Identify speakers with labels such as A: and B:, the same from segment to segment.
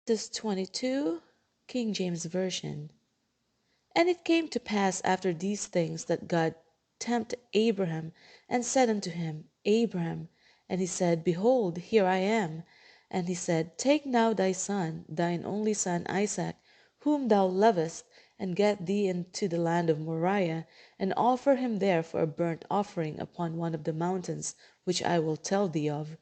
A: Exodus 22, King James Version. And it came to pass after these things that God tempted Abraham, and said unto him, Abraham. And he said, Behold, here I am. And he said, Take now thy son, thine only son Isaac, whom thou lovest, and get thee into the land of Moriah, and offer him there for a burnt offering upon one of the mountains which I will tell thee of.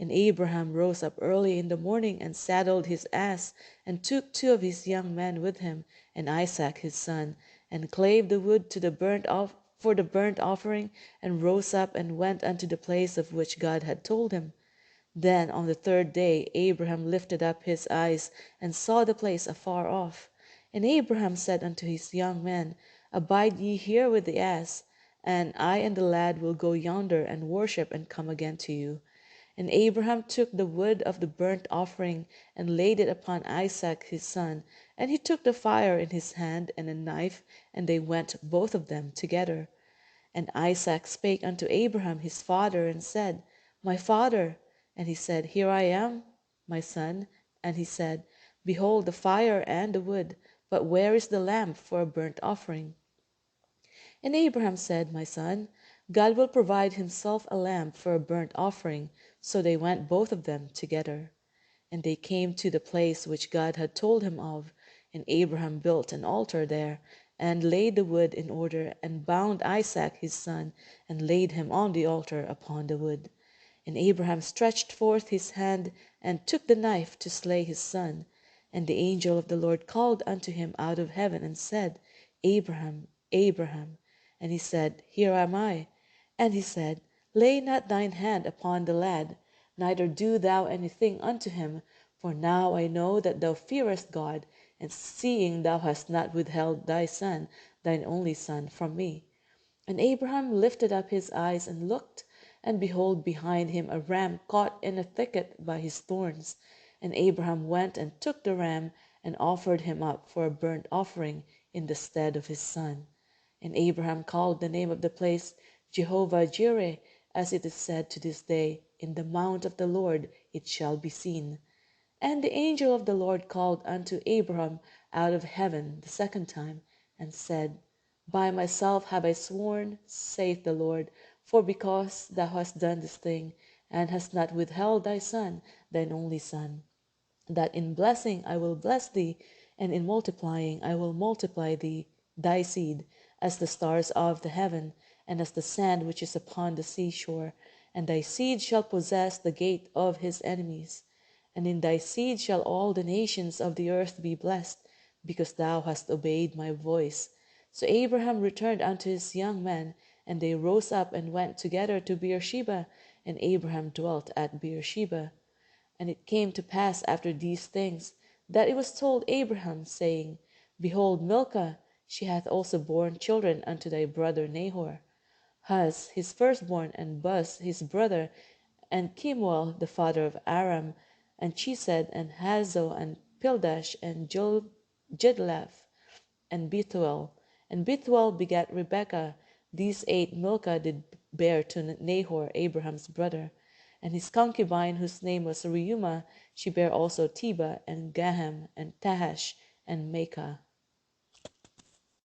A: And Abraham rose up early in the morning, and saddled his ass, and took two of his young men with him, and Isaac his son, and clave the wood to the for the burnt offering, and rose up and went unto the place of which God had told him. Then on the third day Abraham lifted up his eyes, and saw the place afar off. And Abraham said unto his young men, Abide ye here with the ass, and I and the lad will go yonder and worship, and come again to you. And Abraham took the wood of the burnt offering, and laid it upon Isaac his son, and he took the fire in his hand, and a knife, and they went both of them together. And Isaac spake unto Abraham his father, and said, My father. And he said, Here I am, my son. And he said, Behold the fire and the wood, but where is the lamb for a burnt offering? And Abraham said, My son, God will provide himself a lamb for a burnt offering. So they went both of them together. And they came to the place which God had told him of. And Abraham built an altar there, and laid the wood in order, and bound Isaac his son, and laid him on the altar upon the wood. And Abraham stretched forth his hand, and took the knife to slay his son. And the angel of the Lord called unto him out of heaven, and said, Abraham, Abraham. And he said, Here am I. And he said, Lay not thine hand upon the lad, neither do thou anything unto him, for now I know that thou fearest God, and seeing thou hast not withheld thy son, thine only son, from me. And Abraham lifted up his eyes and looked, and behold, behind him a ram caught in a thicket by his thorns. And Abraham went and took the ram, and offered him up for a burnt offering in the stead of his son. And Abraham called the name of the place Jehovah Jireh, as it is said to this day, In the mount of the Lord it shall be seen. And the angel of the Lord called unto Abraham out of heaven the second time, and said, By myself have I sworn, saith the Lord, for because thou hast done this thing, and hast not withheld thy son, thine only son, that in blessing I will bless thee, and in multiplying I will multiply thee, thy seed, as the stars of the heaven, and as the sand which is upon the seashore. And thy seed shall possess the gate of his enemies. And in thy seed shall all the nations of the earth be blessed, because thou hast obeyed my voice. So Abraham returned unto his young men, and they rose up and went together to Beersheba, and Abraham dwelt at Beersheba. And it came to pass after these things, that it was told Abraham, saying, Behold, Milcah, she hath also borne children unto thy brother Nahor. Huz his firstborn, and Buz his brother, and Kemuel the father of Aram, and Chesed, and Hazo, and Pildash, and Jidlaph, and Bethuel. And Bethuel begat Rebekah. These eight Milcah did bear to Nahor, Abraham's brother. And his concubine, whose name was Reumah, she bare also Tebah, and Gaham, and Tahash, and Maacah.